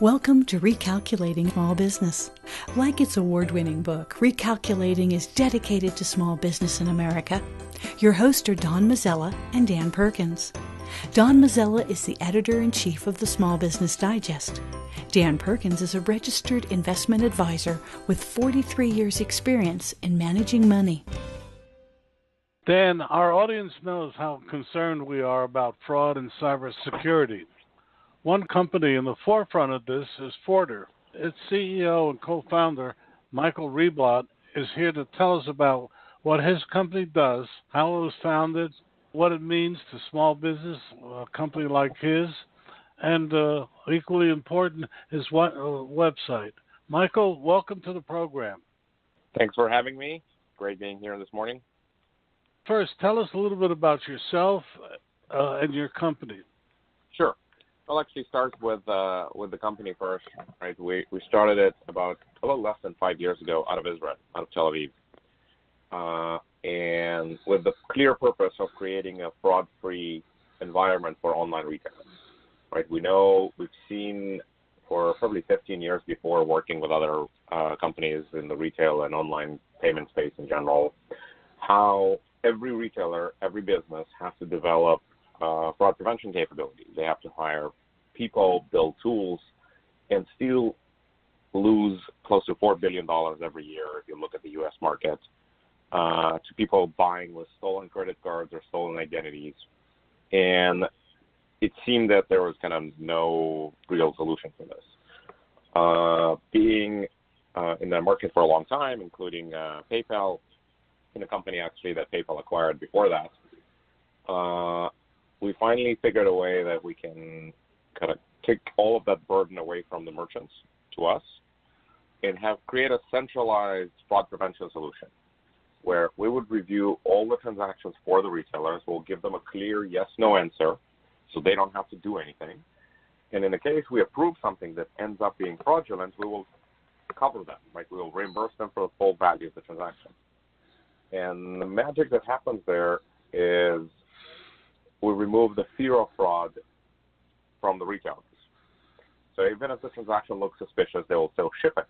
Welcome to Recalculating Small Business. Like its award-winning book, Recalculating is dedicated to small business in America. Your hosts are Don Mazzella and Dan Perkins. Don Mazzella is the editor-in-chief of the Small Business Digest. Dan Perkins is a registered investment advisor with 43 years' experience in managing money. Dan, our audience knows how concerned we are about fraud and cybersecurity. One company in the forefront of this is Forter. Its CEO and co-founder, Michael Reitblat, is here to tell us about what his company does, how it was founded, what it means to small business, a company like his, and equally important, his website. Michael, welcome to the program. Thanks for having me. Great being here this morning. First, tell us a little bit about yourself and your company. Sure. I'll actually start with the company first. Right, we started it about a little less than 5 years ago out of Israel, out of Tel Aviv, and with the clear purpose of creating a fraud-free environment for online retail. Right, we've seen for probably 15 years before working with other companies in the retail and online payment space in general, how every retailer, every business has to develop fraud prevention capability. They have to hire people, build tools, and still lose close to $4 billion every year if you look at the U.S. market to people buying with stolen credit cards or stolen identities. And it seemed that there was kind of no real solution for this. Being in the market for a long time, including PayPal, in a company actually that PayPal acquired before that, we finally figured a way that we can kind of take all of that burden away from the merchants to us and create a centralized fraud prevention solution where we would review all the transactions for the retailers. We'll give them a clear yes-no answer so they don't have to do anything. And in the case we approve something that ends up being fraudulent, we will cover them. Right? We will reimburse them for the full value of the transaction. And the magic that happens there is we remove the fear of fraud from the retailers. So even if the transaction looks suspicious, they will still ship it.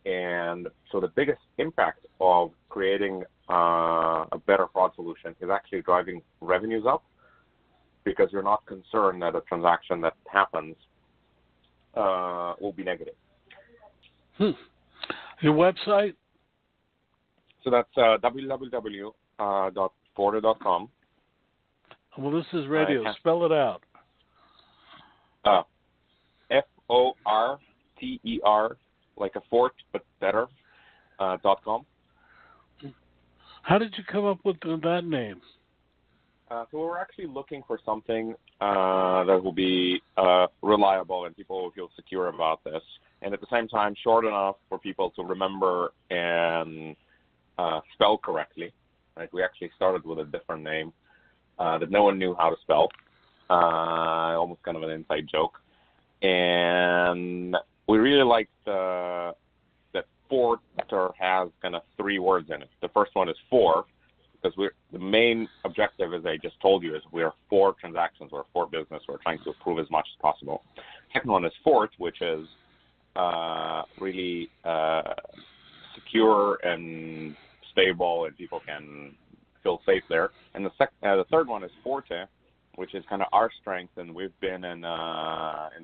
And so the biggest impact of creating a better fraud solution is actually driving revenues up because you're not concerned that a transaction that happens will be negative. Your website? So that's www.forter.com. Well, this is radio. Spell it out. FORTER, like a fort, but better, .com. How did you come up with that name? So we're actually looking for something that will be reliable and people will feel secure about this. And at the same time, short enough for people to remember and spell correctly. Right? We actually started with a different name that no one knew how to spell, almost kind of an inside joke. And we really like that Forter has kind of three words in it. The first one is for, because the main objective, as I just told you, is we are for transactions, we're for business, we're trying to approve as much as possible. Second one is fort, which is really secure and stable, and people can feel safe there. And the third one is forte, which is kind of our strength, and we've been in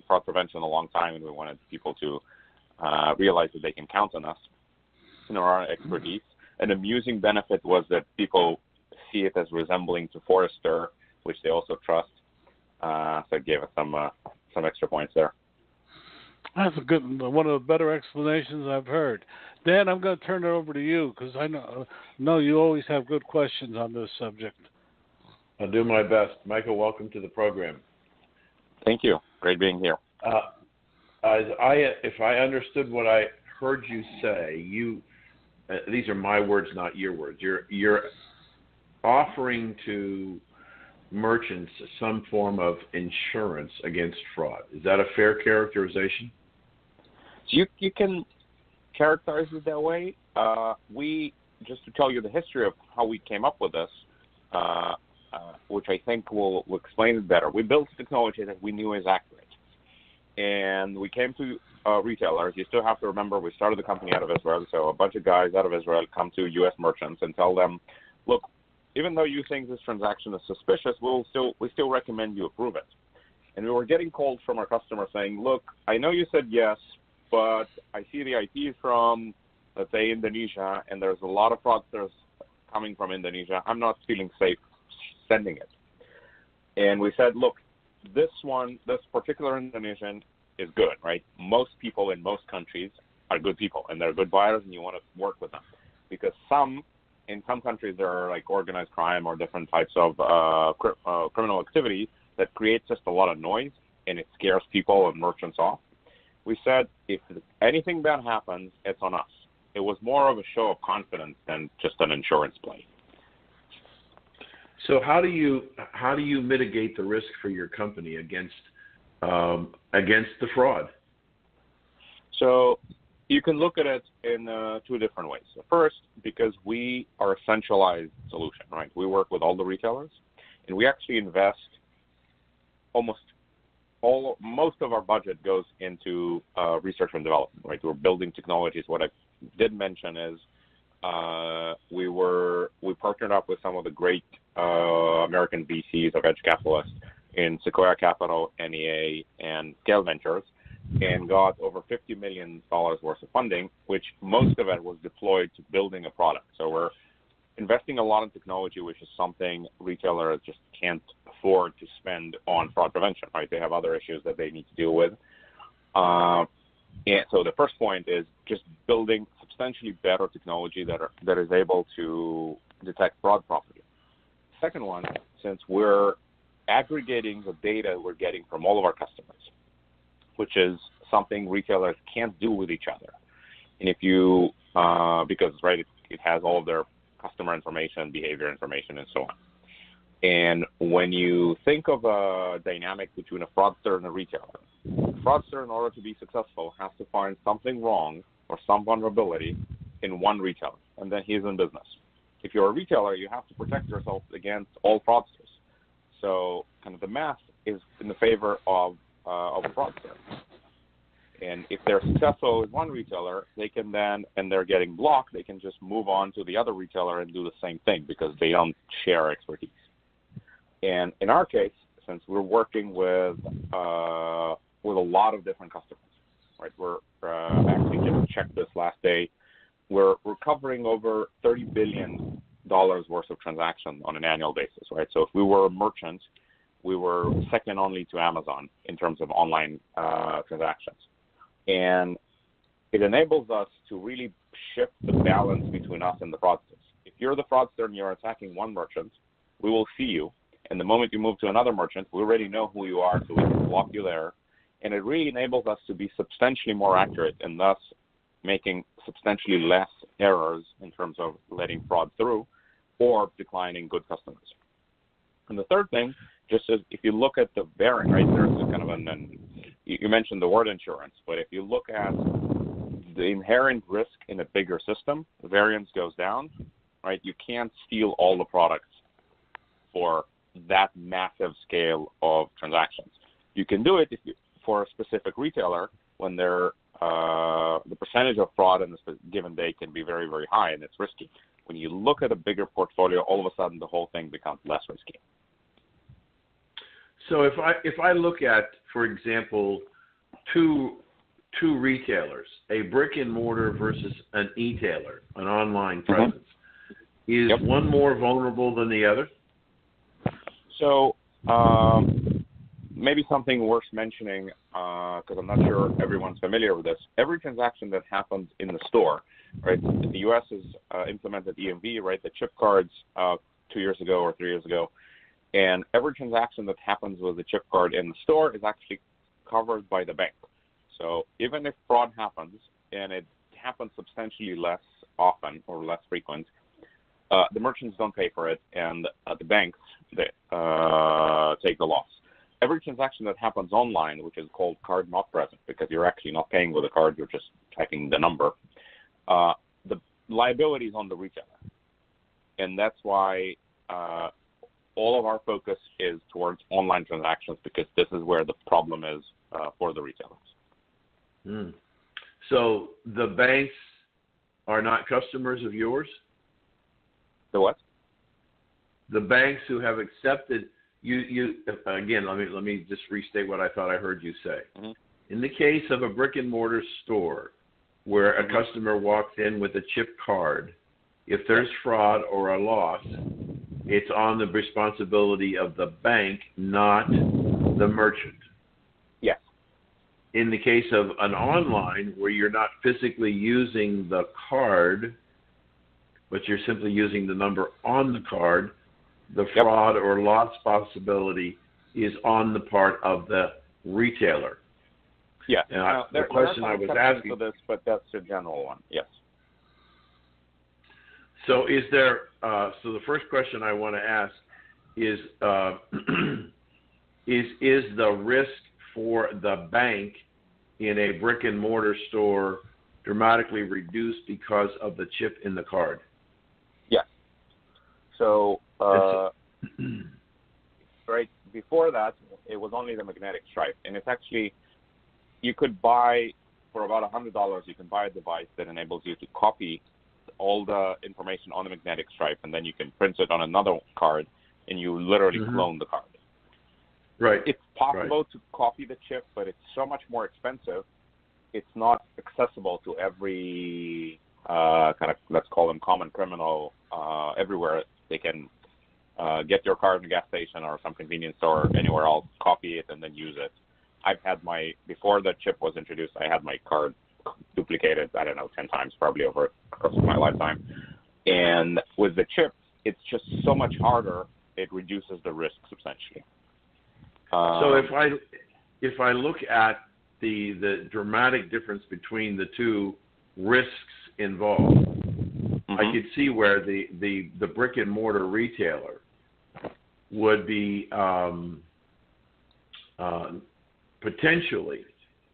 fraud prevention a long time, and we wanted people to realize that they can count on us, our expertise. An amusing benefit was that people see it as resembling to Forrester, which they also trust. So it gave us some extra points there. That's a good one of the better explanations I've heard. Dan, I'm going to turn it over to you because I know you always have good questions on this subject. I'll do my best. Michael, welcome to the program. Thank you. Great being here. If I understood what I heard you say, these are my words, not your words. You're offering to merchants some form of insurance against fraud. Is that a fair characterization? You can characterize it that way. Just to tell you the history of how we came up with this, which I think will explain it better. We built technology that we knew is accurate. and we came to retailers. You still have to remember we started the company out of Israel, so a bunch of guys out of Israel come to U.S. merchants and tell them, look, even though you think this transaction is suspicious, we still recommend you approve it. And we were getting calls from our customers saying, look, I know you said yes, but I see the IP from, let's say, Indonesia, and there's a lot of fraudsters coming from Indonesia. I'm not feeling safe sending it. And we said, look, this particular Indonesian is good, right? Most people in most countries are good people, and they're good buyers, and you want to work with them. Because in some countries, there are like organized crime or different types of criminal activity that creates just a lot of noise, and it scares people and merchants off. We said, if anything bad happens, it's on us. It was more of a show of confidence than just an insurance play. So how do you mitigate the risk for your company against the fraud? So you can look at it in two different ways. First, because we are a centralized solution, right? We work with all the retailers, and we actually invest most of our budget goes into research and development, right? We're building technologies. What I did mention is we partnered up with some of the great American VCs of Edge Capitalists in Sequoia Capital, NEA, and Scale Ventures, and got over $50 million worth of funding, which most of it was deployed to building a product. So we're investing a lot in technology, which is something retailers just can't afford to spend on fraud prevention, right? They have other issues that they need to deal with. And so the first point is just building substantially better technology that is able to detect fraud properly. Second one, since we're aggregating the data we're getting from all of our customers, which is something retailers can't do with each other. And if you, because, right, it has all of their customer information, behavior information, and so on. And when you think of a dynamic between a fraudster and a retailer, the fraudster, in order to be successful, has to find something wrong or some vulnerability in one retailer, and then he's in business. If you're a retailer, you have to protect yourself against all fraudsters. So kind of the math is in the favor of a fraudster. And if they're successful with one retailer, they can then, and they're getting blocked, they can just move on to the other retailer and do the same thing because they don't share expertise. And in our case, since we're working with a lot of different customers, right? We're actually just checked this last day. We're covering over $30 billion worth of transactions on an annual basis, right? So if we were a merchant, we were second only to Amazon in terms of online transactions. And it enables us to really shift the balance between us and the fraudsters. If you're the fraudster and you're attacking one merchant, we will see you. And the moment you move to another merchant, we already know who you are, so we can block you there. And it really enables us to be substantially more accurate and thus making substantially less errors in terms of letting fraud through or declining good customers. And the third thing, just as if you look at the variant, right, there's kind of you mentioned the word insurance, but if you look at the inherent risk in a bigger system, the variance goes down, right? You can't steal all the products for that massive scale of transactions. You can do it for a specific retailer when the percentage of fraud in a given day can be very, very high and it's risky. When you look at a bigger portfolio, all of a sudden the whole thing becomes less risky. So if I look at, for example, two retailers, a brick and mortar versus an e-tailer, an online presence, is one more vulnerable than the other? So maybe something worth mentioning, because I'm not sure everyone's familiar with this. Every transaction that happens in the store, right? The U.S. has implemented EMV, right? The chip cards 2 years ago or 3 years ago. And every transaction that happens with the chip card in the store is actually covered by the bank. So even if fraud happens, and it happens substantially less often or less frequent, the merchants don't pay for it, and the banks they, take the loss. Every transaction that happens online, which is called card not present, because you're actually not paying with a card, you're just typing the number, the liability is on the retailer. And that's why all of our focus is towards online transactions because this is where the problem is for the retailers. So the banks are not customers of yours? The what? The banks who have accepted you again, let me just restate what I thought I heard you say. Mm-hmm. In the case of a brick and mortar store where a customer walks in with a chip card, if there's fraud or a loss, it's on the responsibility of the bank, not the merchant. Yes. In the case of an online where you're not physically using the card, but you're simply using the number on the card, the fraud or loss possibility is on the part of the retailer. Yeah. And the question I was asking for this, but that's a general one. Yes. So is there? So the first question I want to ask is the risk for the bank in a brick and mortar store dramatically reduced because of the chip in the card? Yes. So right before that, it was only the magnetic stripe, and it's actually you could buy for about $100. You can buy a device that enables you to copy all the information on the magnetic stripe, and then you can print it on another card, and you literally clone the card. Right. It's possible to copy the chip, but it's so much more expensive. It's not accessible to every kind of, let's call them common criminal everywhere. They can get your card in a gas station or some convenience store, anywhere else, copy it, and then use it. I've had before the chip was introduced, I had my card duplicated, 10 times probably over the course of my lifetime. And with the chip, it's just so much harder. It reduces the risk substantially. So if I look at the dramatic difference between the two risks involved, I could see where the brick and mortar retailer would be potentially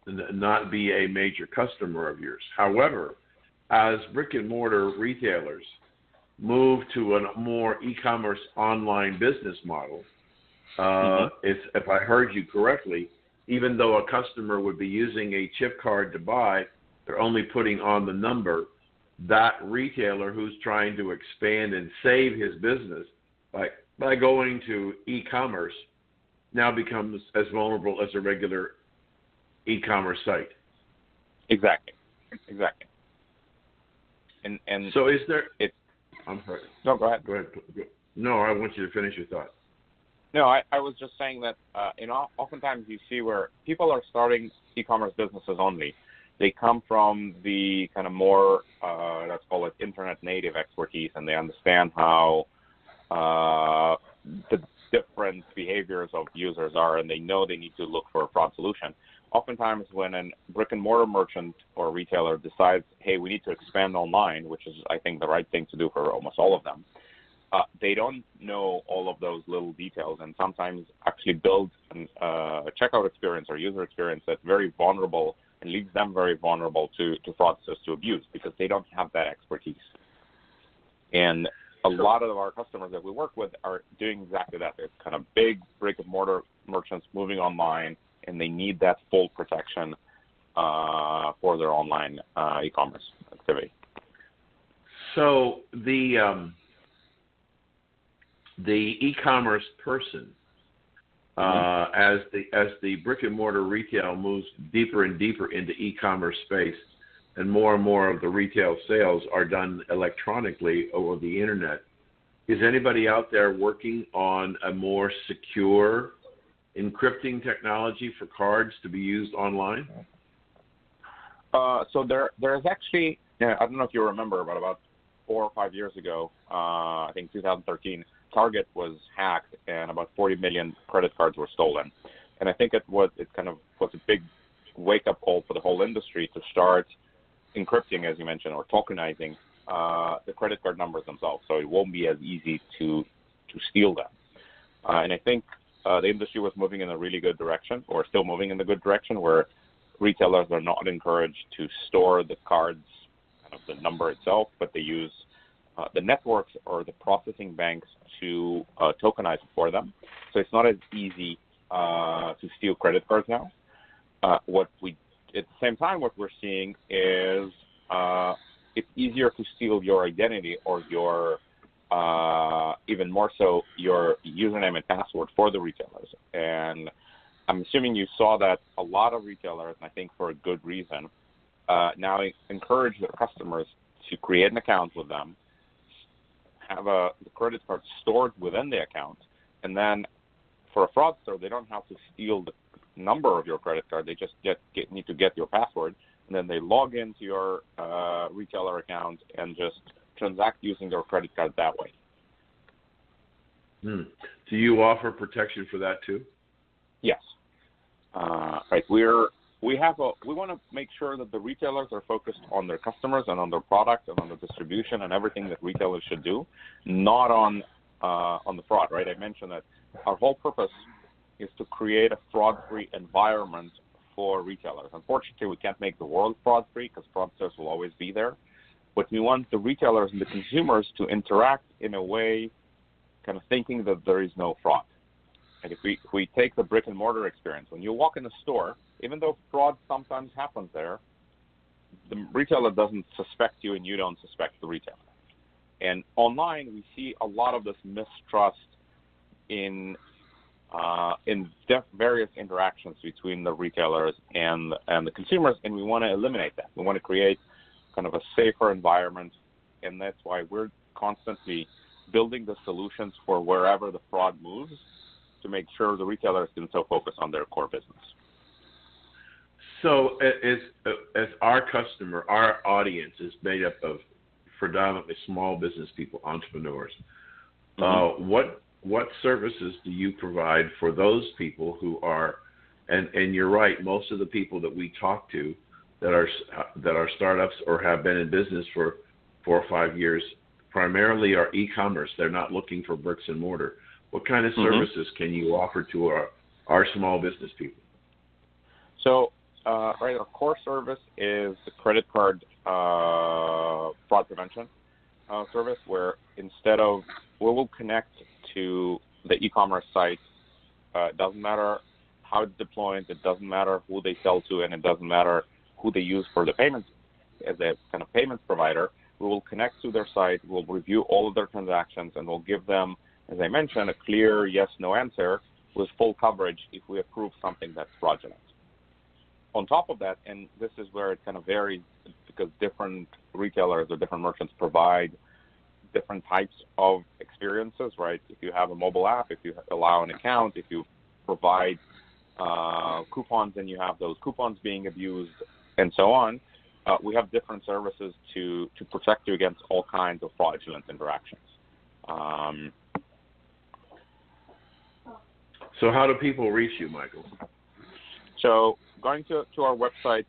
not be a major customer of yours. However, as brick and mortar retailers move to a more e-commerce online business model, if I heard you correctly, even though a customer would be using a chip card to buy, they're only putting on the number. That retailer who's trying to expand and save his business by going to e-commerce now becomes as vulnerable as a regular e-commerce site. Exactly. And so is there? I'm sorry. No, go ahead. Go ahead. No, I want you to finish your thought. No, I was just saying that oftentimes you see where people are starting e-commerce businesses only. They come from the kind of more, let's call it internet native expertise, and they understand how the different behaviors of users are, and they know they need to look for a fraud solution. Oftentimes when a brick and mortar merchant or retailer decides, hey, we need to expand online, which is, I think, the right thing to do for almost all of them, they don't know all of those little details, and sometimes actually build a checkout experience or user experience that's very vulnerable and leaves them very vulnerable to fraudsters to abuse because they don't have that expertise. And a lot of our customers that we work with are doing exactly that. They're kind of big brick and mortar merchants moving online, and they need that full protection for their online e-commerce activity. So the e-commerce person, as the brick and mortar retail moves deeper and deeper into e-commerce space, and more of the retail sales are done electronically over the internet, is anybody out there working on a more secure encrypting technology for cards to be used online? So there's actually, I don't know if you remember, but about 4 or 5 years ago, I think 2013, Target was hacked and about 40 million credit cards were stolen. And I think it was a big wake-up call for the whole industry to start encrypting, as you mentioned, or tokenizing the credit card numbers themselves, so it won't be as easy to steal them. And I think the industry was moving in a really good direction, or still moving in a good direction, where retailers are not encouraged to store the cards, kind of the number itself, but they use the networks or the processing banks to tokenize it for them. So it's not as easy to steal credit cards now. At the same time, what we're seeing is it's easier to steal your identity or your even more so your username and password for the retailers. And I'm assuming you saw that a lot of retailers, and I think for a good reason, now encourage their customers to create an account with them, have the credit card stored within the account, and then for a fraudster, they don't have to steal the number of your credit card. They just need to get your password, and then they log into your retailer account and just transact using their credit card that way. Do you offer protection for that too? Yes. Right. We want to make sure that the retailers are focused on their customers and on their product and on the distribution and everything that retailers should do, not on the fraud. Right. I mentioned that our whole purpose is to create a fraud-free environment for retailers. Unfortunately, we can't make the world fraud-free because fraudsters will always be there. But we want the retailers and the consumers to interact in a way kind of thinking that there is no fraud. And if we take the brick and mortar experience, when you walk in a store, even though fraud sometimes happens there, the retailer doesn't suspect you and you don't suspect the retailer. And online, we see a lot of this mistrust in various interactions between the retailers and the consumers, and we want to eliminate that. We want to create kind of a safer environment, and that's why we're constantly building the solutions for wherever the fraud moves to make sure the retailers can still focus on their core business. So as our customer, our audience is made up of predominantly small business people, entrepreneurs, what services do you provide for those people who are, and you're right, most of the people that we talk to that are startups or have been in business for 4 or 5 years primarily are e-commerce. They're not looking for bricks and mortar. What kind of services can you offer to our small business people? So, right, our core service is the credit card fraud prevention service, where instead of, we will connect to the e-commerce site. It doesn't matter how it's deployed, it doesn't matter who they sell to, and it doesn't matter who they use for the payments as a kind of payments provider. We will connect to their site, we'll review all of their transactions, and we'll give them, as I mentioned, a clear yes/no answer with full coverage if we approve something that's fraudulent. On top of that, and this is where it kind of varies because different retailers or different merchants provide different types of experiences, right? If you have a mobile app, if you allow an account, if you provide coupons and you have those coupons being abused and so on, we have different services to protect you against all kinds of fraudulent interactions. So how do people reach you, Michael? So going to our website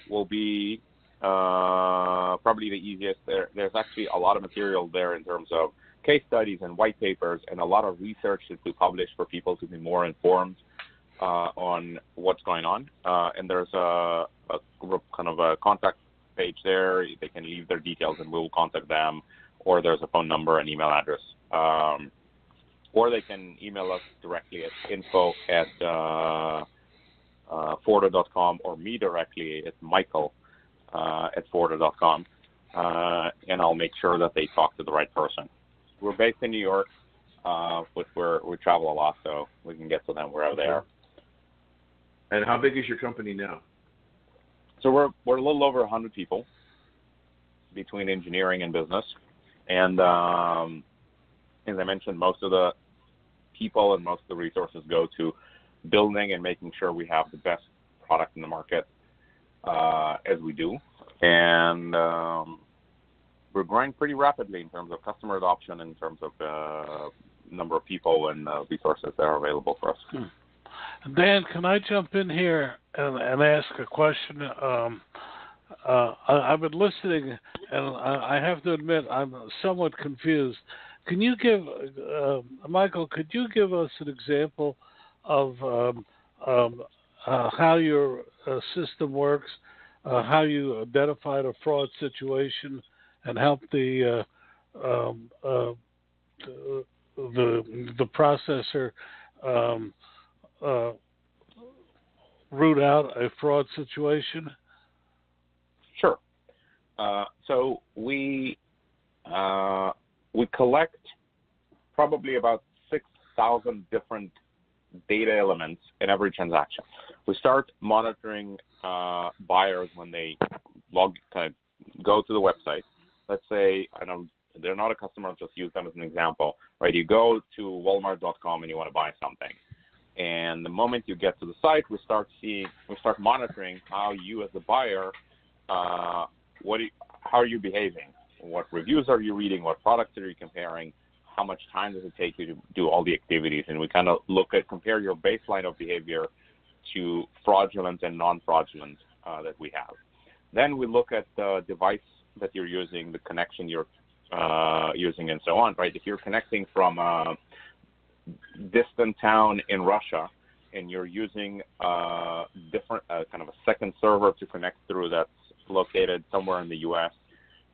will be probably the easiest. There's actually a lot of material there in terms of case studies and white papers and a lot of research that we publish for people to be more informed on what's going on. And there's a kind of a contact page there. They can leave their details and we will contact them, or there's a phone number and email address. Or they can email us directly at info@forder.com or me directly at michael@forder.com, and I'll make sure that they talk to the right person. We're based in New York, but we travel a lot, so we can get to them wherever they are. And how big is your company now? So we're a little over 100 people between engineering and business, and as I mentioned, most of the people and most of the resources go to building and making sure we have the best product in the market as we do. And we're growing pretty rapidly in terms of customer adoption, in terms of number of people and resources that are available for us. Dan, can I jump in here and ask a question? I've been listening, and I have to admit I'm somewhat confused. Can you give, Michael, could you give us an example of how your system works, how you identified a fraud situation and help the the processor uh, root out a fraud situation? Sure. So we collect probably about 6,000 different data elements in every transaction. We start monitoring buyers when they go to the website. Let's say, I know they're not a customer, I'll just use them as an example, right? You go to Walmart.com and you want to buy something. And the moment you get to the site, we start monitoring how you as a buyer, how are you behaving? What reviews are you reading? What products are you comparing? How much time does it take you to do all the activities? And we kind of compare your baseline of behavior to fraudulent and non-fraudulent that we have. Then we look at the device that you're using, the connection you're using, and so on, right? If you're connecting from a distant town in Russia and you're using different kind of a second server to connect through that's located somewhere in the U.S.,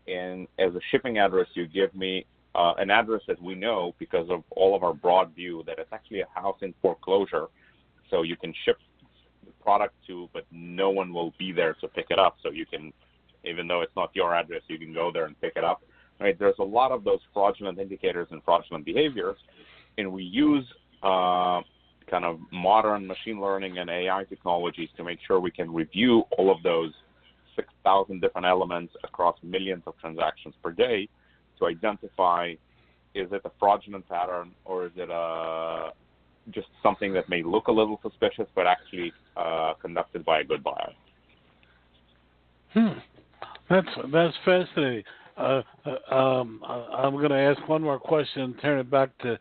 and as a shipping address, you give me an address that we know because of all of our broad view that it's actually a house in foreclosure, so you can ship the product to, but no one will be there to pick it up. So you can, even though it's not your address, you can go there and pick it up. Right? There's a lot of those fraudulent indicators and fraudulent behaviors, and we use kind of modern machine learning and AI technologies to make sure we can review all of those 6,000 different elements across millions of transactions per day to identify, is it a fraudulent pattern or is it just something that may look a little suspicious but actually conducted by a good buyer. That's fascinating. I'm going to ask one more question and turn it back to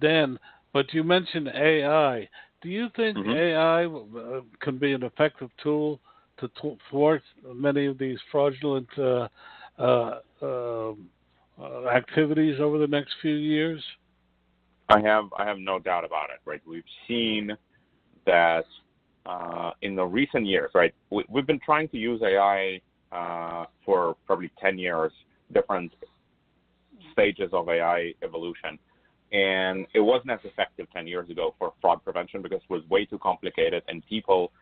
Dan, but you mentioned AI. Do you think AI can be an effective tool to thwart many of these fraudulent activities over the next few years? I have no doubt about it. Right, we've seen that in the recent years. Right, we've been trying to use AI for probably 10 years, different stages of AI evolution, and it wasn't as effective 10 years ago for fraud prevention because it was way too complicated, and people,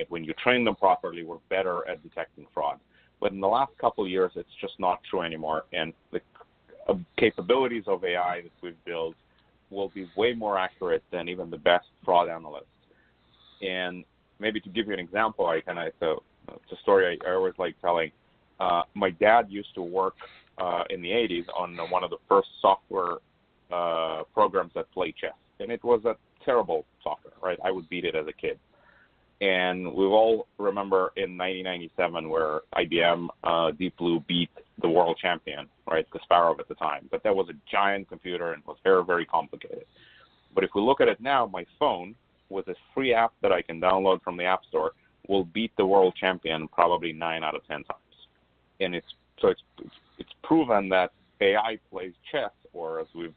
when you train them properly, were better at detecting fraud. But in the last couple of years, it's just not true anymore, and the capabilities of AI that we've built will be way more accurate than even the best fraud analysts. And maybe to give you an example, it's a story I always like telling. My dad used to work in the 80s on one of the first software programs that played chess, and it was a terrible software, right? I would beat it as a kid. And we all remember in 1997 where IBM Deep Blue beat the world champion, right, Kasparov at the time. But that was a giant computer and was very, very complicated. But if we look at it now, my phone, with a free app that I can download from the App Store, will beat the world champion probably 9 out of 10 times. And it's proven that AI plays chess, or as we've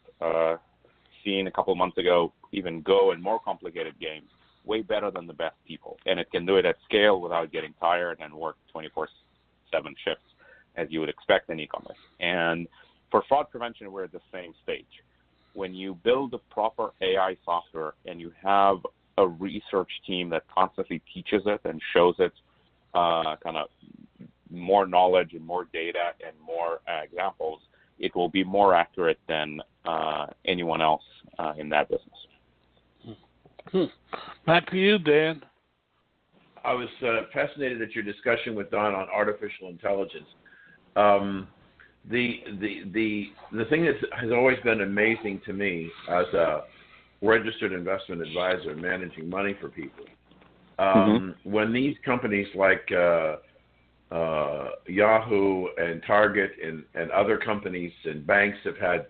seen a couple of months ago, even Go and more complicated games, way better than the best people. And it can do it at scale without getting tired and work 24/7 shifts as you would expect in e-commerce. And for fraud prevention, we're at the same stage. When you build a proper AI software and you have a research team that constantly teaches it and shows it kind of more knowledge and more data and more examples, it will be more accurate than anyone else in that business. Back to you, Dan. I was fascinated at your discussion with Don on artificial intelligence. The thing that has always been amazing to me as a registered investment advisor managing money for people, when these companies like Yahoo and Target and other companies and banks have had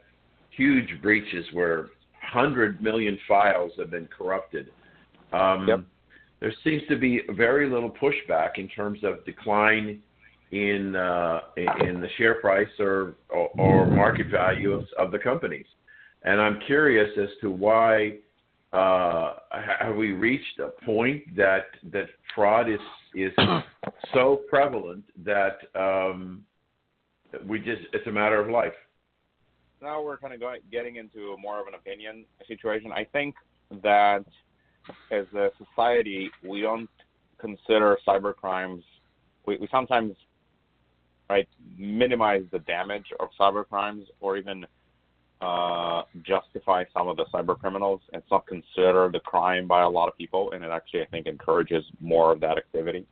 huge breaches where 100 million files have been corrupted. There seems to be very little pushback in terms of decline in the share price or market value of the companies. And I'm curious as to why have we reached a point that fraud is so prevalent that it's a matter of life. now we're kind of getting into more of an opinion situation. I think that as a society, we don't consider cyber crimes. We sometimes, right, minimize the damage of cyber crimes, or even justify some of the cyber criminals. It's not considered a crime by a lot of people, and it actually, I think, encourages more of that activity.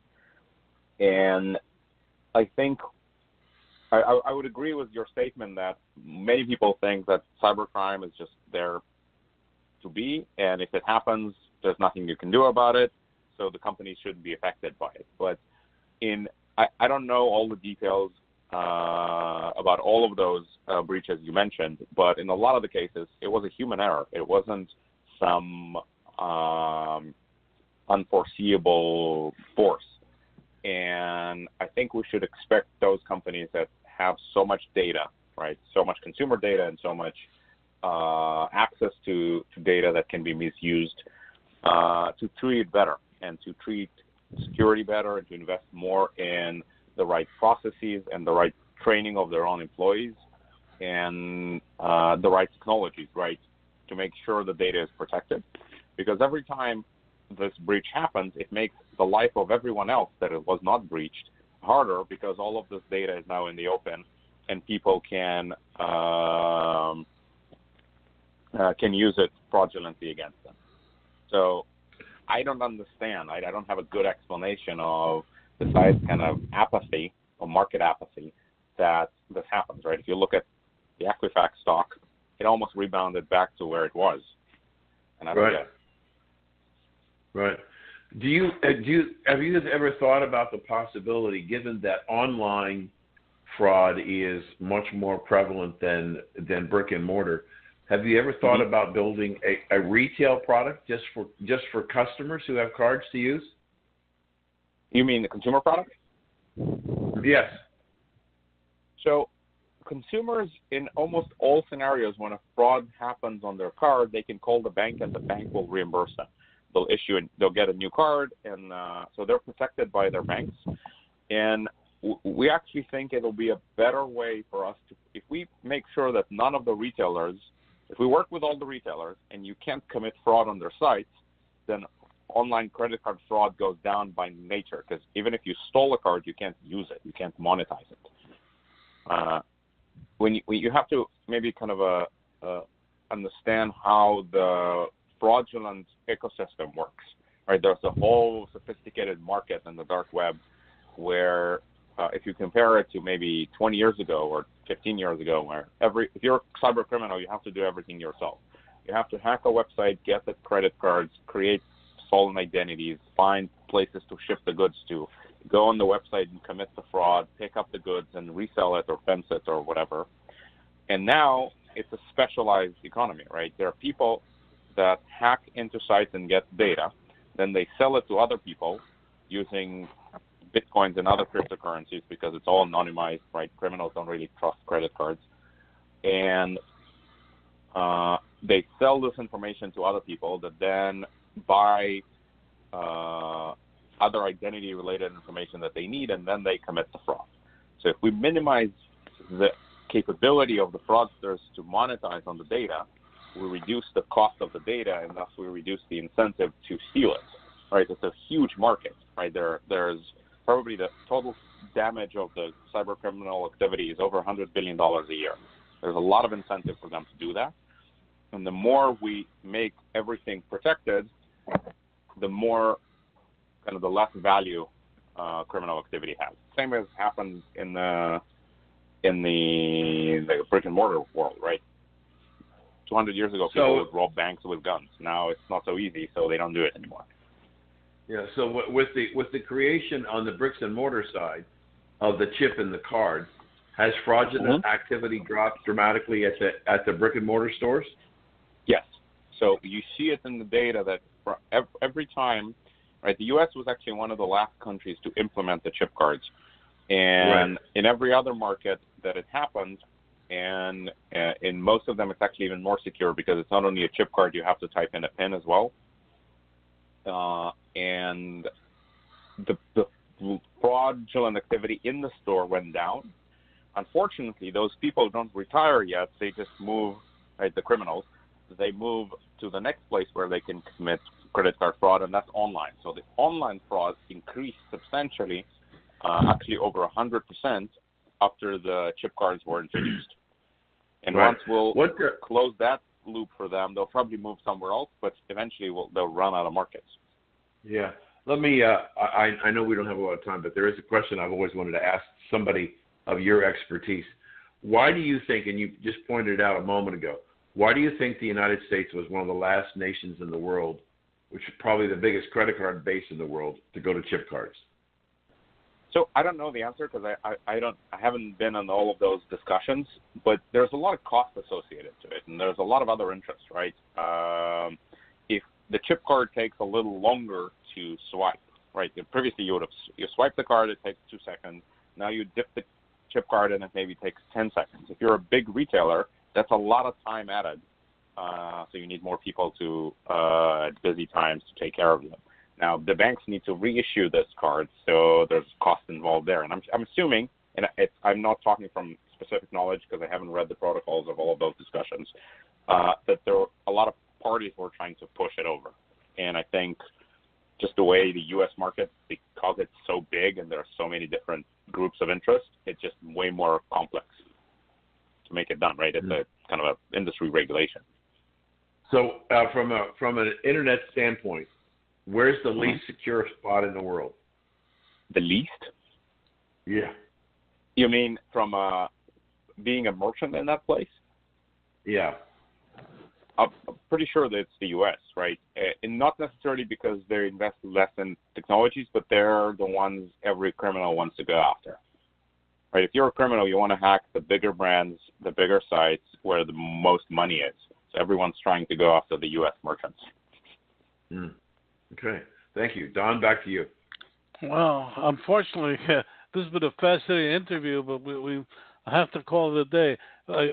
And I think I would agree with your statement that many people think that cybercrime is just there to be, and if it happens, there's nothing you can do about it, so the company shouldn't be affected by it. But I don't know all the details about all of those breaches you mentioned, but in a lot of the cases, it was a human error. It wasn't some unforeseeable force. And I think we should expect those companies that have so much data, right, so much consumer data and so much access to data that can be misused, to treat better and to treat security better and to invest more in the right processes and the right training of their own employees and the right technologies, right, to make sure the data is protected. Because every time this breach happens, it makes the life of everyone else that it was not breached harder, because all of this data is now in the open and people can use it fraudulently against them. So I don't understand. I don't have a good explanation of, besides kind of apathy or market apathy, that this happens, right? If you look at the Equifax stock, it almost rebounded back to where it was. And I don't get it. Right. Have you ever thought about the possibility, given that online fraud is much more prevalent than brick and mortar? Have you ever thought about building a retail product just for customers who have cards to use? You mean the consumer product? Yes. So consumers, in almost all scenarios, when a fraud happens on their card, they can call the bank and the bank will reimburse them. They'll get a new card, and so they're protected by their banks. And we actually think it'll be a better way for us to, if we make sure that none of the retailers, if we work with all the retailers and you can't commit fraud on their sites, then online credit card fraud goes down by nature, because even if you stole a card, you can't use it, you can't monetize it. When you have to maybe kind of understand how the fraudulent ecosystem works, right? There's a whole sophisticated market in the dark web where if you compare it to maybe 20 years ago or 15 years ago, where if you're a cyber criminal, you have to do everything yourself. You have to hack a website, get the credit cards, create stolen identities, find places to ship the goods to, go on the website and commit the fraud, pick up the goods and resell it or fence it or whatever. And now it's a specialized economy, right? There are people that hack into sites and get data, then they sell it to other people using Bitcoins and other cryptocurrencies, because it's all anonymized, right? Criminals don't really trust credit cards. And they sell this information to other people that then buy other identity-related information that they need, and then they commit the fraud. So if we minimize the capability of the fraudsters to monetize on the data, we reduce the cost of the data, and thus we reduce the incentive to steal it, right? It's a huge market, right? There's probably the total damage of the cyber criminal activity is over $100 billion a year. There's a lot of incentive for them to do that. And the more we make everything protected, the more kind of the less value criminal activity has. Same as happens in the brick and mortar world, right? 200 years ago, people would rob banks with guns. Now it's not so easy, so they don't do it anymore. Yeah. So with the creation on the bricks and mortar side of the chip in the card, has fraudulent activity dropped dramatically at the brick and mortar stores? Yes. So you see it in the data that every time, right? The U.S. was actually one of the last countries to implement the chip cards, and in every other market that it happened. And in most of them, it's actually even more secure, because it's not only a chip card, you have to type in a PIN as well. And the fraudulent activity in the store went down, unfortunately, those people don't retire yet. They just move, right, the criminals, they move to the next place where they can commit credit card fraud, and that's online. So the online fraud increased substantially, actually over 100% after the chip cards were introduced. And once we'll close that loop for them, they'll probably move somewhere else, but eventually they'll run out of markets. Yeah. Let me, I know we don't have a lot of time, but there is a question I've always wanted to ask somebody of your expertise. Why do you think, and you just pointed it out a moment ago, why do you think the United States was one of the last nations in the world, which is probably the biggest credit card base in the world, to go to chip cards? So I don't know the answer because I haven't been on all of those discussions, but there's a lot of cost associated to it, and there's a lot of other interest, right? If the chip card takes a little longer to swipe, right? Previously you swipe the card, it takes 2 seconds. Now you dip the chip card and it maybe takes 10 seconds. If you're a big retailer, that's a lot of time added. So you need more people at busy times to take care of them. Now, the banks need to reissue this card, so there's cost involved there. And I'm assuming, and I'm not talking from specific knowledge because I haven't read the protocols of all of those discussions, that there are a lot of parties who are trying to push it over. And I think just the way the U.S. market, because it's so big and there are so many different groups of interest, it's just way more complex to make it done, right? It's a kind of an industry regulation. So from an internet standpoint, where's the least secure spot in the world? The least? Yeah. You mean from being a merchant in that place? Yeah. I'm pretty sure that it's the U.S., right? And not necessarily because they invest less in technologies, but they're the ones every criminal wants to go after. Right? If you're a criminal, you want to hack the bigger brands, the bigger sites where the most money is. So everyone's trying to go after the U.S. merchants. Okay. Thank you. Don, back to you. Well, unfortunately, this has been a fascinating interview, but we have to call it a day.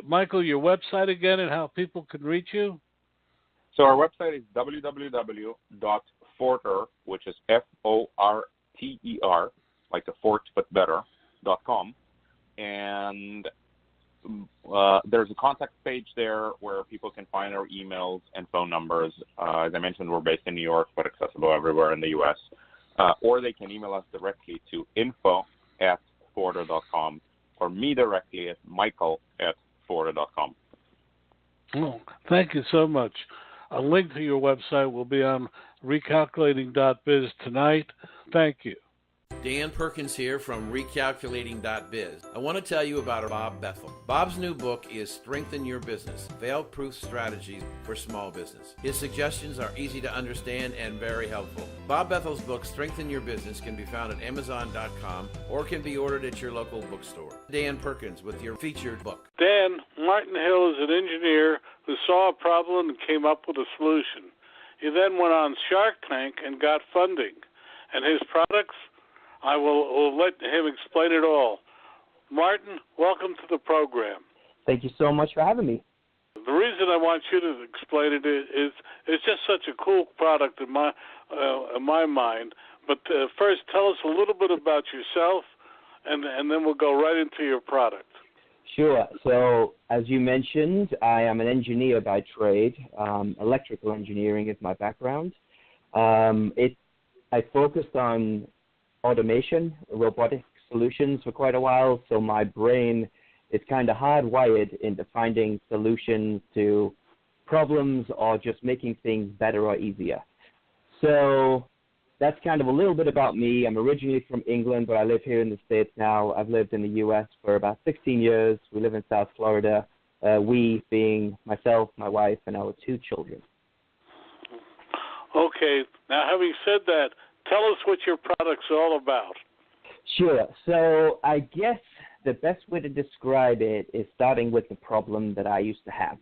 Michael, your website again and how people can reach you? So our website is www.forter, which is Forter, like the fort but better, .com. And there's a contact page there where people can find our emails and phone numbers. As I mentioned, we're based in New York, but accessible everywhere in the U.S. Or they can email us directly to info@forter.com or me directly at michael@forter.com. Oh, thank you so much. A link to your website will be on recalculating.biz tonight. Thank you. Dan Perkins here from recalculating.biz. I want to tell you about Bob Bethel. Bob's new book is Strengthen Your Business, Fail-Proof Strategies for Small Business. His suggestions are easy to understand and very helpful. Bob Bethel's book, Strengthen Your Business, can be found at Amazon.com or can be ordered at your local bookstore. Dan Perkins with your featured book. Dan, Martin Hill is an engineer who saw a problem and came up with a solution. He then went on Shark Tank and got funding. And his products, I will let him explain it all. Martin, welcome to the program. Thank you so much for having me. The reason I want you to explain it is it's just such a cool product in my mind. But first, tell us a little bit about yourself, and then we'll go right into your product. Sure. So, as you mentioned, I am an engineer by trade. Electrical engineering is my background. I focused on automation, robotic solutions for quite a while, so my brain is kind of hardwired into finding solutions to problems or just making things better or easier. So that's kind of a little bit about me. I'm originally from England, but I live here in the States now. I've lived in the U.S. for about 16 years. We live in South Florida, we being myself, my wife, and our 2 children. Okay. Now, having said that, tell us what your product's all about. Sure. So I guess the best way to describe it is starting with the problem that I used to have.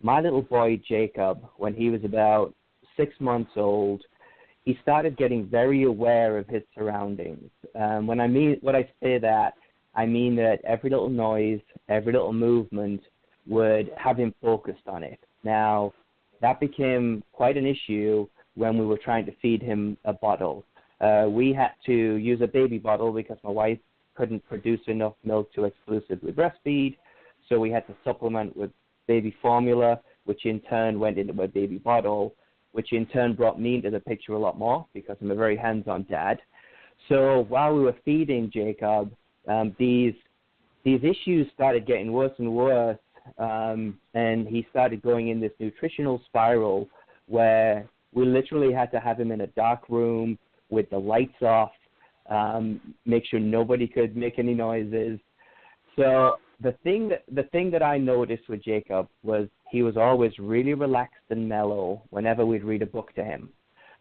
My little boy, Jacob, when he was about 6 months old, he started getting very aware of his surroundings. When I say that, I mean that every little noise, every little movement would have him focused on it. Now, that became quite an issue when we were trying to feed him a bottle. We had to use a baby bottle because my wife couldn't produce enough milk to exclusively breastfeed, so we had to supplement with baby formula, which in turn went into a baby bottle, which in turn brought me into the picture a lot more because I'm a very hands-on dad. So while we were feeding Jacob, these issues started getting worse and worse, and he started going in this nutritional spiral where we literally had to have him in a dark room with the lights off, make sure nobody could make any noises. So the thing that I noticed with Jacob was he was always really relaxed and mellow whenever we'd read a book to him.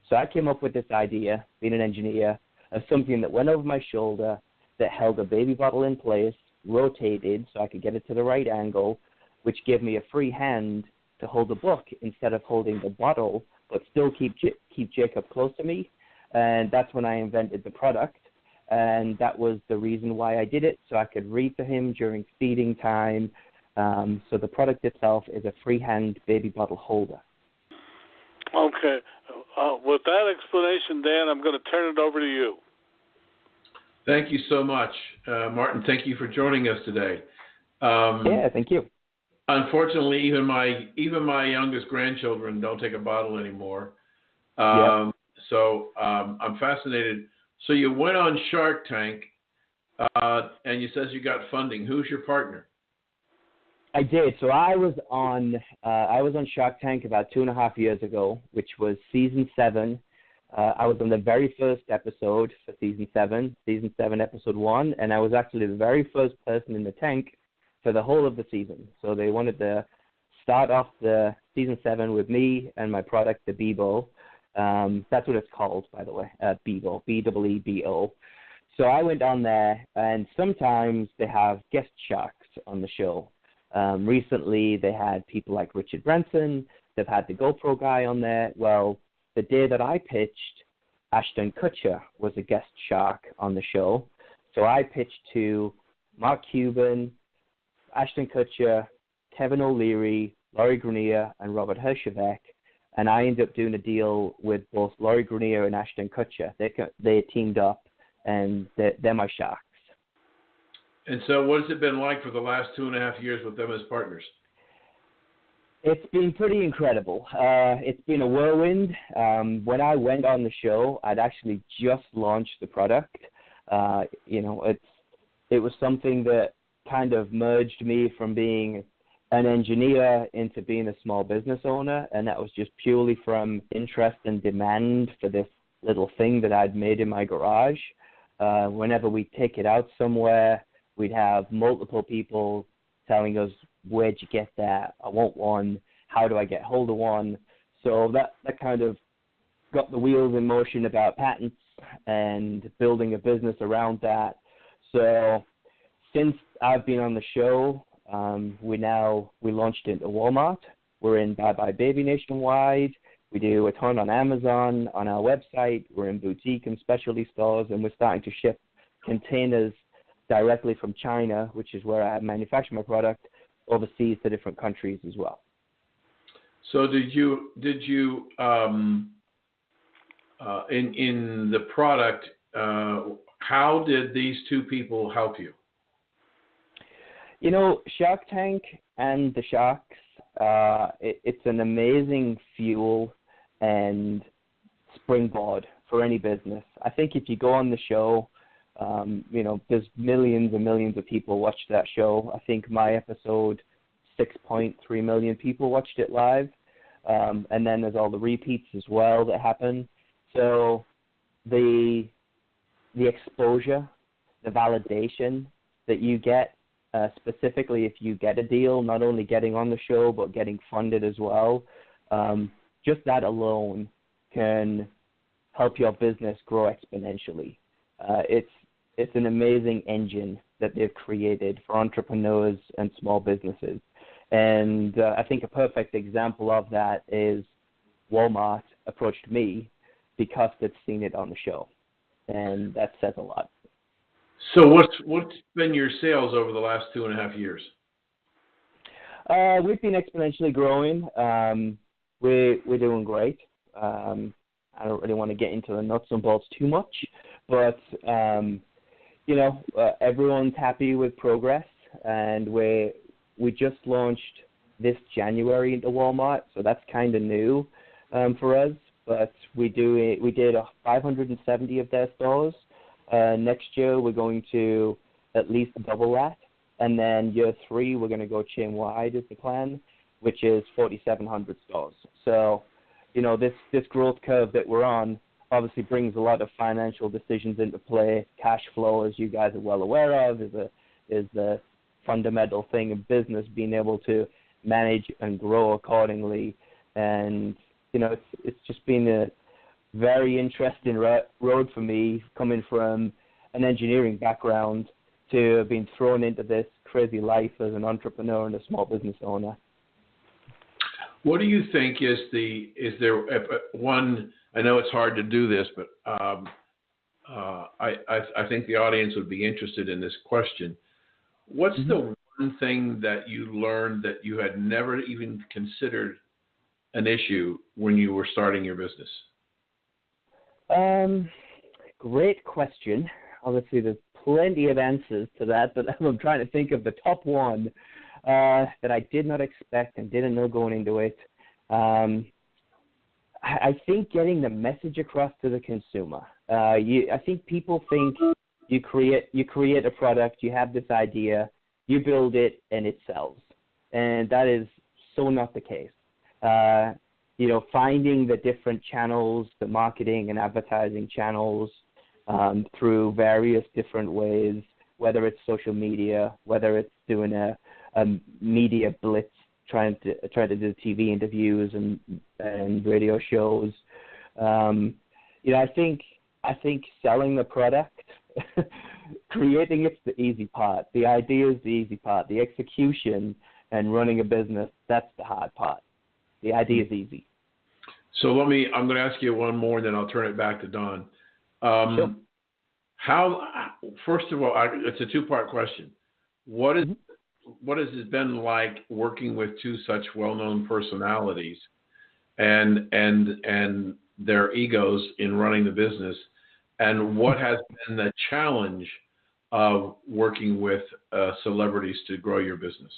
So I came up with this idea, being an engineer, of something that went over my shoulder, that held a baby bottle in place, rotated so I could get it to the right angle, which gave me a free hand to hold the book instead of holding the bottle, but still keep Jacob close to me. And that's when I invented the product. And that was the reason why I did it, so I could read to him during feeding time. So the product itself is a freehand baby bottle holder. Okay. With that explanation, Dan, I'm going to turn it over to you. Thank you so much, Martin. Thank you for joining us today. Yeah, thank you. Unfortunately, even my youngest grandchildren don't take a bottle anymore. So I'm fascinated. So you went on Shark Tank, and you says you got funding. Who's your partner? I did. So I was on Shark Tank about 2.5 years ago, which was season 7. I was on the very first episode for season 7, episode 1, and I was actually the very first person in the tank for the whole of the season. So they wanted to start off the season 7 with me and my product, the Beebo. That's what it's called, by the way, Beebo, B-E-E-B-O. So I went on there, and sometimes they have guest sharks on the show. Recently, they had people like Richard Branson. They've had the GoPro guy on there. Well, the day that I pitched, Ashton Kutcher was a guest shark on the show. So I pitched to Mark Cuban, Ashton Kutcher, Kevin O'Leary, Laurie Grenier, and Robert Herjavec. And I ended up doing a deal with both Laurie Grenier and Ashton Kutcher. They teamed up, and they're my sharks. And so what has it been like for the last 2.5 years with them as partners? It's been pretty incredible. It's been a whirlwind. When I went on the show, I'd actually just launched the product. It was something that kind of merged me from being an engineer into being a small business owner, and that was just purely from interest and demand for this little thing that I'd made in my garage. Whenever we take it out somewhere, we'd have multiple people telling us, where'd you get that? I want one. How do I get hold of one? So that kind of got the wheels in motion about patents and building a business around that. So since I've been on the show, we launched into Walmart. We're in Bye Bye Baby nationwide. We do a ton on Amazon, on our website. We're in boutique and specialty stores, and we're starting to ship containers directly from China, which is where I manufacture my product, overseas to different countries as well. So did you in the product, how did these two people help you? You know, Shark Tank and the sharks, it's an amazing fuel and springboard for any business. I think if you go on the show, there's millions and millions of people watch that show. I think my episode, 6.3 million people watched it live. And then there's all the repeats as well that happen. So the exposure, the validation that you get, specifically if you get a deal, not only getting on the show, but getting funded as well, just that alone can help your business grow exponentially. It's an amazing engine that they've created for entrepreneurs and small businesses. And I think a perfect example of that is Walmart approached me because they've seen it on the show. And that says a lot. So what's been your sales over the last 2.5 years? We've been exponentially growing. We're doing great. I don't really want to get into the nuts and bolts too much, but everyone's happy with progress, and we just launched this January into Walmart, so that's kind of new for us. But we did 570 of their stores. Next year we're going to at least double that, and then year 3 we're going to go chain wide is the plan, which is 4,700 stores. So, this growth curve that we're on obviously brings a lot of financial decisions into play. Cash flow, as you guys are well aware of, is the fundamental thing in business, being able to manage and grow accordingly. And, it's just been a very interesting road for me, coming from an engineering background to being thrown into this crazy life as an entrepreneur and a small business owner. What do you think is there one? I know it's hard to do this, but I think the audience would be interested in this question. What's the one thing that you learned that you had never even considered an issue when you were starting your business? Great question. Obviously, there's plenty of answers to that, but I'm trying to think of the top one that I did not expect and didn't know going into it. I think getting the message across to the consumer. I think people think you create a product, you have this idea, you build it, and it sells. And that is so not the case. Finding the different channels, the marketing and advertising channels through various different ways, whether it's social media, whether it's doing a media blitz, trying to do TV interviews and radio shows. I think selling the product, creating it's the easy part. The idea is the easy part. The execution and running a business, that's the hard part. The idea is easy. So I'm going to ask you one more, and then I'll turn it back to Don. Sure. First of all, it's a two-part question. What has it been like working with two such well-known personalities and their egos in running the business? And what has been the challenge of working with celebrities to grow your business?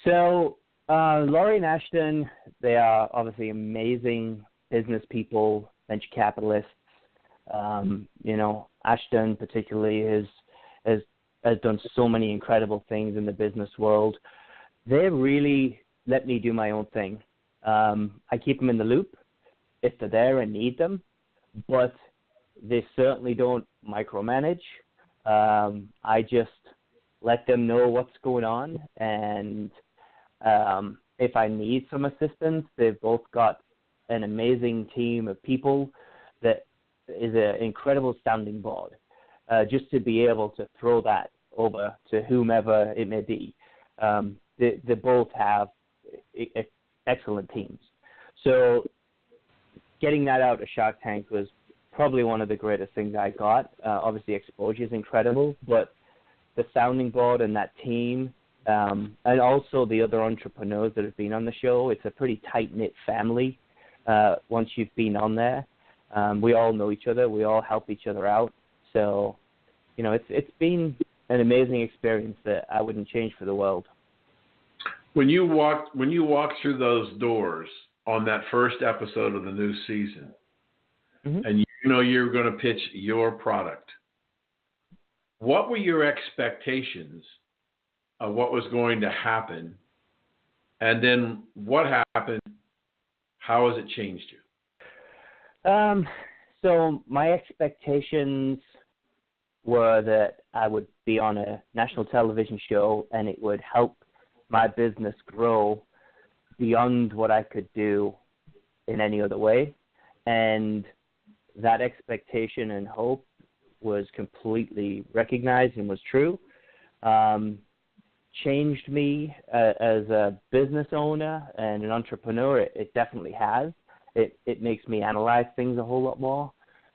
So, Laurie and Ashton, they are obviously amazing business people, venture capitalists. Ashton particularly has done so many incredible things in the business world. They really let me do my own thing. I keep them in the loop if they're there and need them, but they certainly don't micromanage. I just let them know what's going on, and if I need some assistance, they've both got an amazing team of people that is an incredible sounding board, just to be able to throw that over to whomever it may be. They both have excellent teams. So getting that out of Shark Tank was probably one of the greatest things I got. Obviously, exposure is incredible, but the sounding board and that team, and also the other entrepreneurs that have been on the show, it's a pretty tight-knit family once you've been on there. We all know each other. We all help each other out. So, it's been an amazing experience that I wouldn't change for the world. When you walked through those doors on that first episode of the new season, and you're going to pitch your product, what were your expectations of what was going to happen? And then what happened? How has it changed you? So my expectations were that I would be on a national television show and it would help my business grow beyond what I could do in any other way. And that expectation and hope was completely recognized and was true. Changed me as a business owner and an entrepreneur. It definitely has. It makes me analyze things a whole lot more.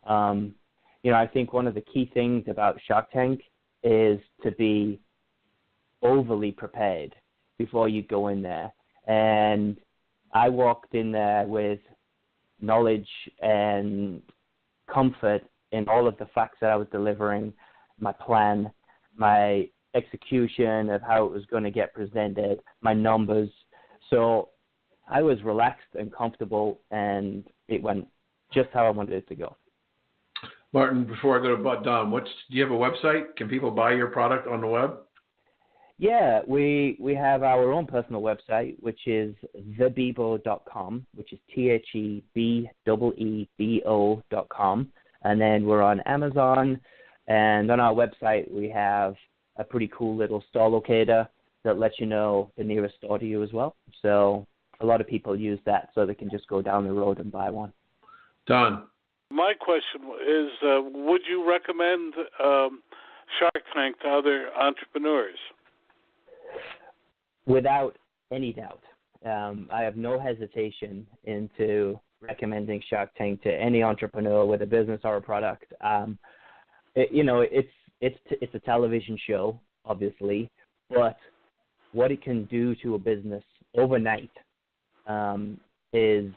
I think one of the key things about Shark Tank is to be overly prepared before you go in there. And I walked in there with knowledge and comfort in all of the facts that I was delivering, my plan, my execution of how it was going to get presented, my numbers. So I was relaxed and comfortable, and it went just how I wanted it to go. Martin, before I go to Don, do you have a website? Can people buy your product on the web? Yeah, we have our own personal website, which is thebeebo.com, which is THEBEEBO.com. And then we're on Amazon, and on our website we have a pretty cool little store locator that lets you know the nearest store to you as well. So a lot of people use that so they can just go down the road and buy one. Don. My question is, would you recommend Shark Tank to other entrepreneurs? Without any doubt. I have no hesitation into recommending Shark Tank to any entrepreneur with a business or a product. It's a television show, obviously, but what it can do to a business overnight is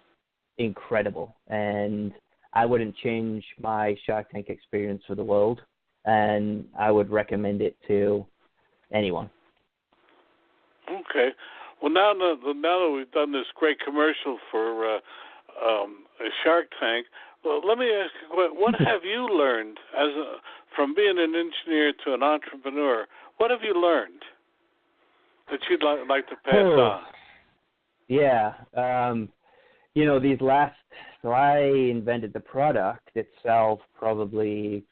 incredible. And I wouldn't change my Shark Tank experience for the world, and I would recommend it to anyone. Okay. Well, now that we've done this great commercial for Shark Tank, well, let me ask you, what have you learned from being an engineer to an entrepreneur? What have you learned that you'd like to pass on? Yeah. So I invented the product itself probably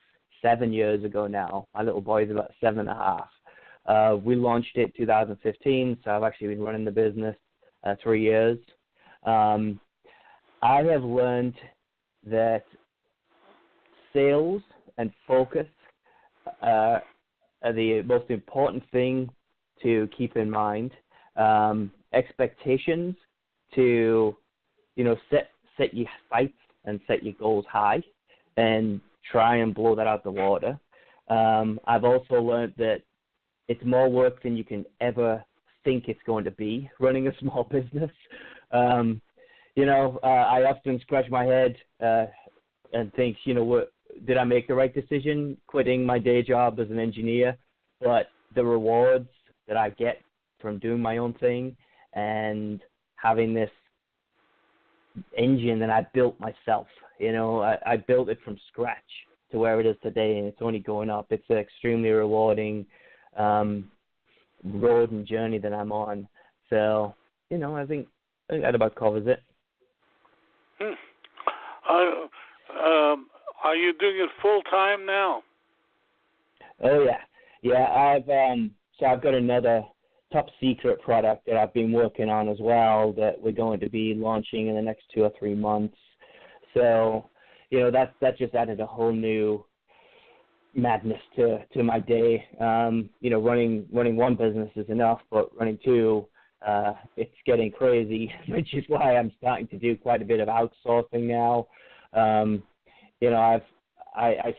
7 years ago now. My little boy's about 7.5. We launched it 2015, so I've actually been running the business 3 years. I have learned that sales and focus are the most important thing to keep in mind. Expectations to, set your sights and set your goals high and try and blow that out the water. I've also learned that it's more work than you can ever think it's going to be running a small business. I often scratch my head and think, did I make the right decision quitting my day job as an engineer? But the rewards that I get from doing my own thing and having this engine that I built myself, I built it from scratch to where it is today, and it's only going up. It's an extremely rewarding road and journey that I'm on. So, I think that about covers it. Are you doing it full time now? Oh yeah. I've got another top secret product that I've been working on as well that we're going to be launching in the next 2 or 3 months. So, that just added a whole new madness to my day. Running one business is enough, but running two, it's getting crazy, which is why I'm starting to do quite a bit of outsourcing now. I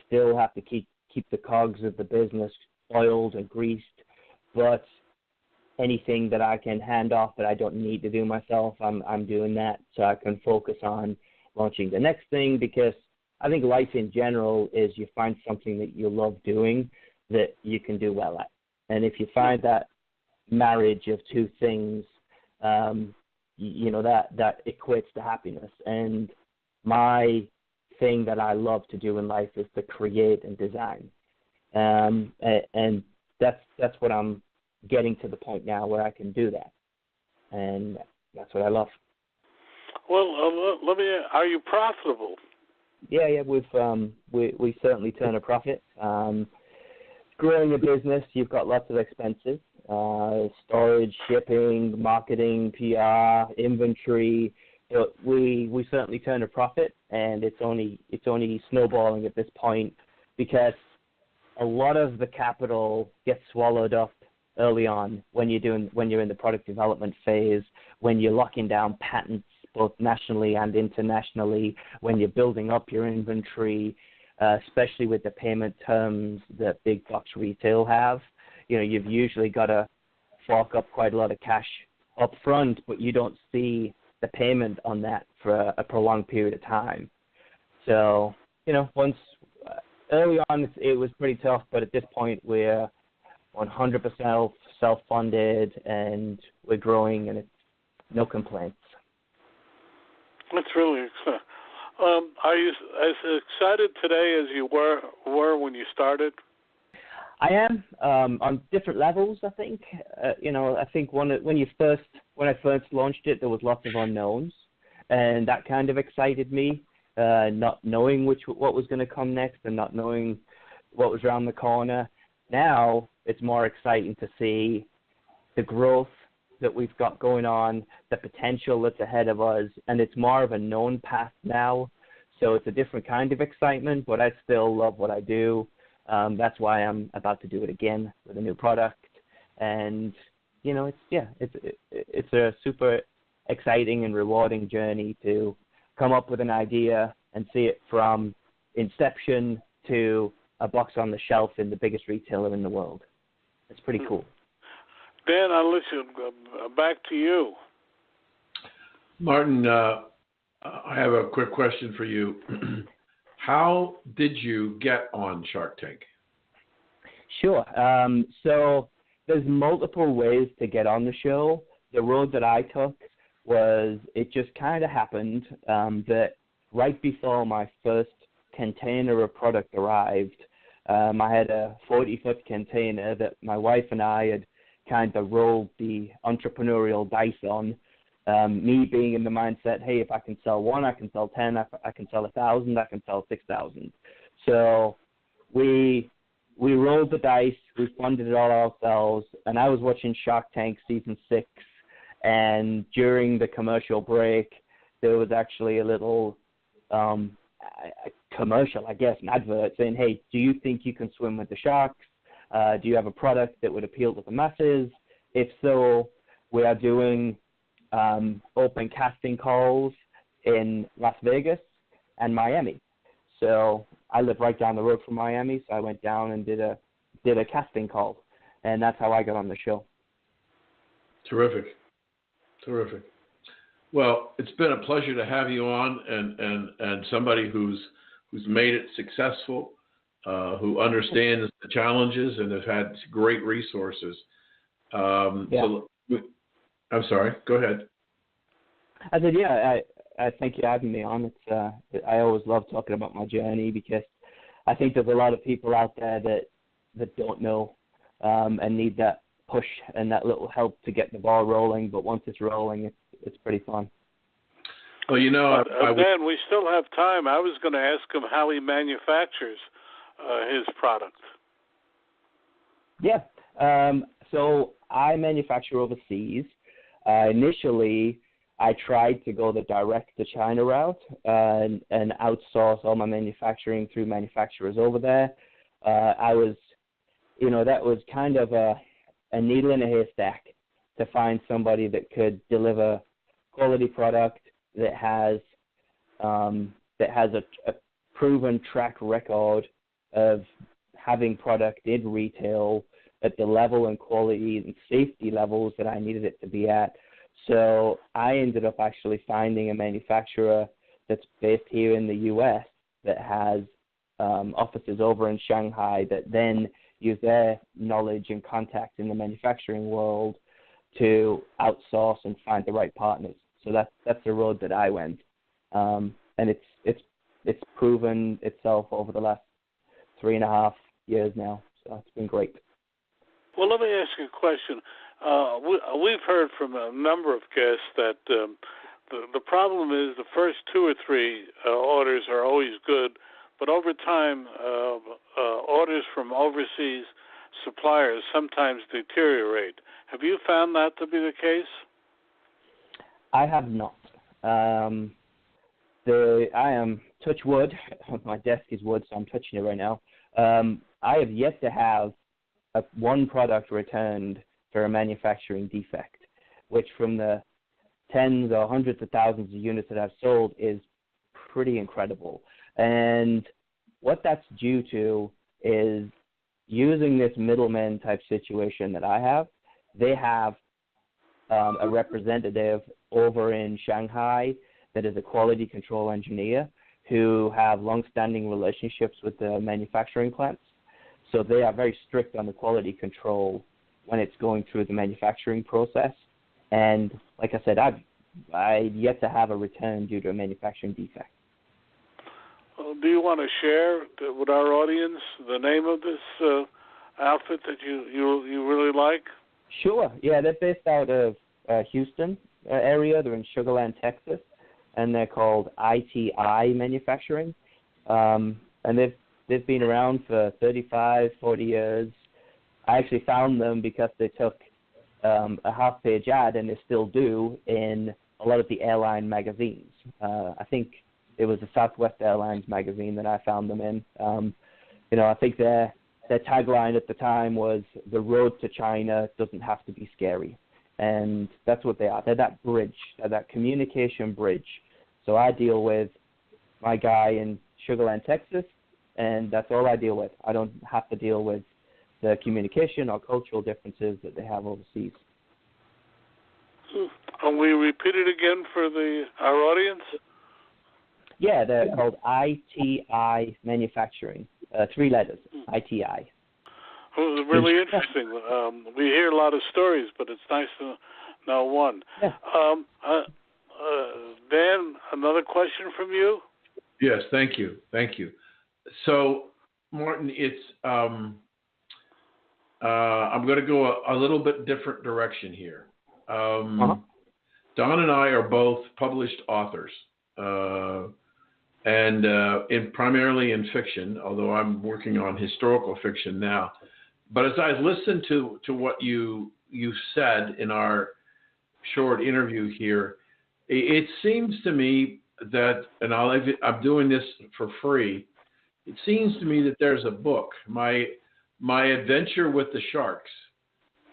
still have to keep the cogs of the business oiled and greased, but anything that I can hand off that I don't need to do myself, I'm doing that so I can focus on launching the next thing, because I think life in general is you find something that you love doing that you can do well at. And if you find that marriage of two things, that equates to happiness. And my thing that I love to do in life is to create and design. And that's what I'm getting to the point now where I can do that. And that's what I love. Well, are you profitable? Yeah, we certainly turn a profit. Growing a business, you've got lots of expenses, storage, shipping, marketing, PR, inventory. But we certainly turn a profit, and it's only snowballing at this point, because a lot of the capital gets swallowed up early on when you're in the product development phase, when you're locking down patents both nationally and internationally, when you're building up your inventory, especially with the payment terms that big box retail have. You've usually got to fork up quite a lot of cash up front, but you don't see the payment on that for a prolonged period of time. So, once early on it was pretty tough, but at this point we're 100% self-funded and we're growing, and it's no complaints. That's really exciting. Are you as excited today as you were when you started? I am on different levels. I think I think when I first launched it, there was lots of unknowns, and that kind of excited me. Not knowing what was going to come next, and not knowing what was around the corner. Now it's more exciting to see the growth that we've got going on, the potential that's ahead of us, and it's more of a known path now. So it's a different kind of excitement, but I still love what I do. That's why I'm about to do it again with a new product, and it's a super exciting and rewarding journey to come up with an idea and see it from inception to a box on the shelf in the biggest retailer in the world. It's pretty cool. Dan, I'll listen. Back to you. Martin, I have a quick question for you. How did you get on Shark Tank? Sure. So there's multiple ways to get on the show. The road that I took was, it just kind of happened that right before my first container of product arrived, I had a 40-foot container that my wife and I had kind of rolled the entrepreneurial dice on. Me being in the mindset, hey, if I can sell one, I can sell 10, I can sell 1,000, I can sell 6,000. So we rolled the dice, we funded it all ourselves, and I was watching Shark Tank season 6, and during the commercial break, there was actually a little commercial, I guess, an advert saying, hey, do you think you can swim with the sharks? Do you have a product that would appeal to the masses? If so, we are doing open casting calls in Las Vegas and Miami. So I live right down the road from Miami, so I went down and did a casting call, and that's how I got on the show. Terrific. Well, it's been a pleasure to have you on, and somebody who's made it successful, who understands the challenges and has had great resources. So, I'm sorry. Go ahead. I said, I thank you for having me on. It's I always love talking about my journey, because I think there's a lot of people out there that don't know and need that push and that little help to get the ball rolling. But once it's rolling, it's pretty fun. Well, Dan, we still have time. I was going to ask him how he manufactures his product. Yeah. So I manufacture overseas. Initially, I tried to go the direct to China route and outsource all my manufacturing through manufacturers over there. That was kind of a needle in a haystack to find somebody that could deliver quality product that has a proven track record of having product in retail at the level and quality and safety levels that I needed it to be at. So I ended up actually finding a manufacturer that's based here in the U.S. that has offices over in Shanghai that then use their knowledge and contact in the manufacturing world to outsource and find the right partners. So that's the road that I went, and it's proven itself over the last 3.5 years now. So it's been great. Well, let me ask you a question. We've heard from a number of guests that the problem is the first 2 or 3 orders are always good, but over time, orders from overseas suppliers sometimes deteriorate. Have you found that to be the case? I have not. I am, touch wood, my desk is wood, so I'm touching it right now. I have yet to have one product returned for a manufacturing defect, which from the tens or hundreds of thousands of units that I've sold is pretty incredible. And what that's due to is using this middleman type situation that I have. They have a representative over in Shanghai that is a quality control engineer who have long-standing relationships with the manufacturing plants. So they are very strict on the quality control when it's going through the manufacturing process. And like I said, I've yet to have a return due to a manufacturing defect. Do you want to share with our audience the name of this outfit that you really like? Sure. Yeah, they're based out of Houston area. They're in Sugar Land, Texas, and they're called ITI Manufacturing. And they've been around for 35, 40 years. I actually found them because they took a half-page ad, and they still do, in a lot of the airline magazines. I think it was the Southwest Airlines magazine that I found them in. I think their tagline at the time was, "The road to China doesn't have to be scary." And that's what they are. They're that bridge, they're that communication bridge. So I deal with my guy in Sugar Land, Texas, and that's all I deal with. I don't have to deal with the communication or cultural differences that they have overseas. Can we repeat it again for our audience? Yeah, they're called ITI Manufacturing. 3 letters, ITI. Well, it's really interesting. We hear a lot of stories, but it's nice to know one. Yeah. Dan, another question from you? Yes, thank you. So, Martin, it's I'm going to go a little bit different direction here. Don and I are both published authors, and primarily in fiction, although I'm working on historical fiction now. But as I listened to what you said in our short interview here, it seems to me that, and I'm doing this for free, it seems to me that there's a book, My Adventure with the Sharks,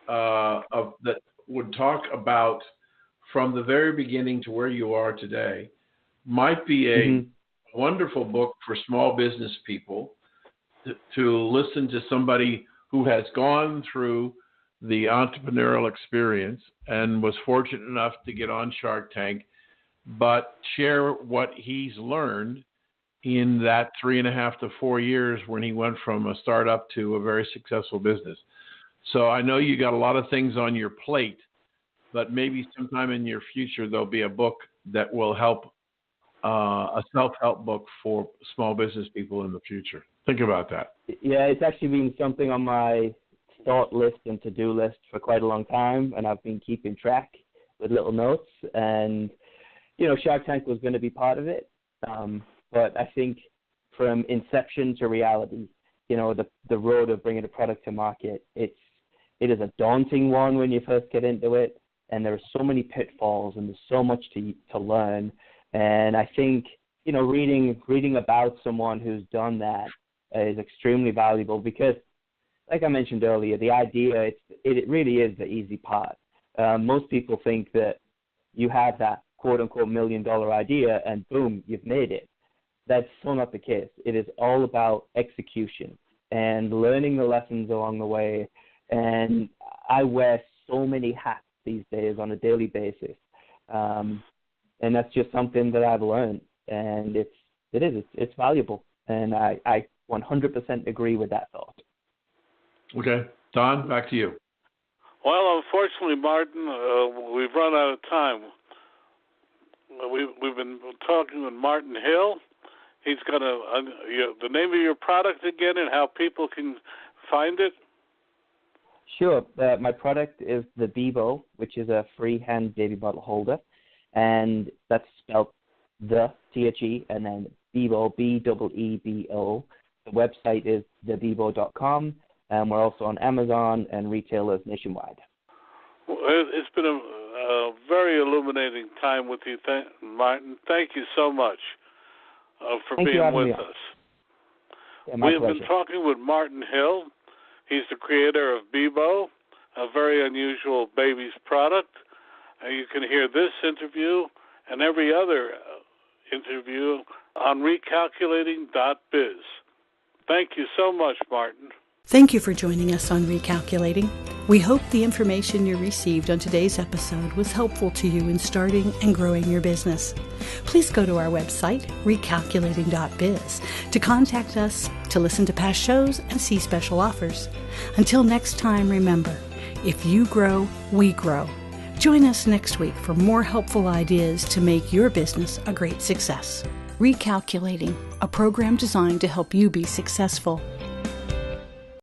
that would talk about from the very beginning to where you are today, might be a wonderful book for small business people to listen to somebody who has gone through the entrepreneurial experience and was fortunate enough to get on Shark Tank, but share what he's learned in that 3.5 to 4 years when he went from a startup to a very successful business. So I know you got a lot of things on your plate, but maybe sometime in your future there'll be a book that will help, a self-help book for small business people in the future. Think about that. Yeah, it's actually been something on my thought list and to-do list for quite a long time, and I've been keeping track with little notes. And, Shark Tank was going to be part of it. But I think from inception to reality, the road of bringing a product to market, it is a daunting one when you first get into it, and there are so many pitfalls and there's so much to learn. And I think, reading about someone who's done that is extremely valuable because, like I mentioned earlier, the idea, it really is the easy part. Most people think that you have that quote-unquote $1 million idea and boom, you've made it. That's so not the case. It is all about execution and learning the lessons along the way. And I wear so many hats these days on a daily basis. And that's just something that I've learned. And it's valuable. And I 100% agree with that thought. Okay. Don, back to you. Well, unfortunately, Martin, we've run out of time. We've been talking with Martin Hill. He's got the name of your product again and how people can find it. Sure. My product is the Beebo, which is a freehand baby bottle holder, and that's spelled the THE and then Beebo, BEEBO. The website is thebeebo.com, and we're also on Amazon and retailers nationwide. Well, it's been a very illuminating time with you, Martin. Thank you so much for being with us. Yeah, We've been talking with Martin Hill. He's the creator of Beebo, a very unusual baby's product. You can hear this interview and every other interview on recalculating.biz. Thank you so much, Martin. Thank you for joining us on Recalculating. We hope the information you received on today's episode was helpful to you in starting and growing your business. Please go to our website, recalculating.biz, to contact us, to listen to past shows, and see special offers. Until next time, remember, if you grow, we grow. Join us next week for more helpful ideas to make your business a great success. Recalculating, a program designed to help you be successful.